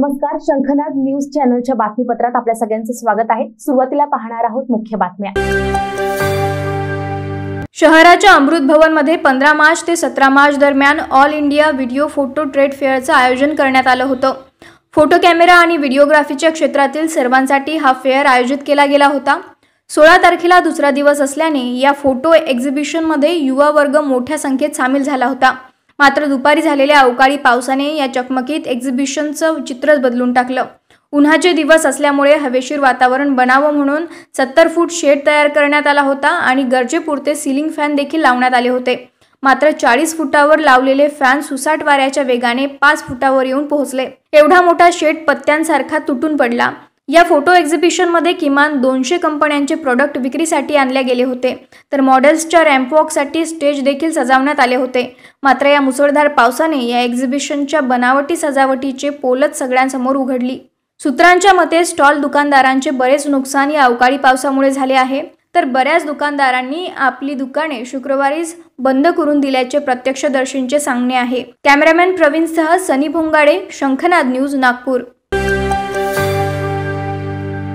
नमस्कार, शंखनाद न्यूज चॅनलच्या बातमीपत्रात आपल्या सगळ्यांचं स्वागत आहे। सुरुवातीला पाहणार आहोत मुख्य बातम्या। शहराच्या अमृत भवन मध्ये 15 मार्च ते 17 मार्च दरम्यान all India video photo trade फेअरचं आयोजन करण्यात आलं होतं। फोटो कॅमेरा आणि व्हिडिओग्राफीच्या क्षेत्रातील सर्वांसाठी हा फेअर आयोजित केला गेला होता। 16 तारखेला दुसरा दिवस असल्याने या फोटो एक्झिबिशनमध्ये युवा वर्ग मोठ्या संख्येत सामील झाला होता। मात्र दुपारी झालेल्या अवकाळी पावसाने या चकमकीत एक्झिबिशनचं चित्रच बदलून टाकलं। उन्हाचे दिवस असल्यामुळे हवेशीर वातावरण बनावं म्हणून 70 फूट शेड तयार करण्यात आला होता आणि गरजेपुरते सीलिंग फॅन देखील लावण्यात आले होते। मात्र 40 फुटावर लावलेले फॅन सुसाट वाऱ्याच्या वेगाने 5 फुटावर येऊन पोहोचले। एवढा मोठा शेड पत्त्यांसारखा तुटून पडला। या फोटो एक्झिबिशनमध्ये किमान 200 कंपन्यांचे प्रोडक्ट विक्रीसाठी आणले गेले होते, तर मॉडेल्सच्या रॅम्प वॉकसाठी स्टेज देखील सजवण्यात आले होते। मात्र या मुसळधार पावसाने या एक्झिबिशनच्या बनावटी सजावटीचे पोलच सगळ्यांसमोर उघडली। सूत्रांच्या मते स्टॉल दुकानदारांचे बरेच नुकसान या अवकाळी पावसामुळे झाले आहे, तर बऱ्याच दुकानदारांनी आपली दुकाने शुक्रवारीच बंद करून दिल्याचे प्रत्यक्षदर्शींचे सांगणे आहे। कॅमेरामॅन प्रवीणसह सनी भोंगाडे, शंखनाद न्यूज, नागपूर।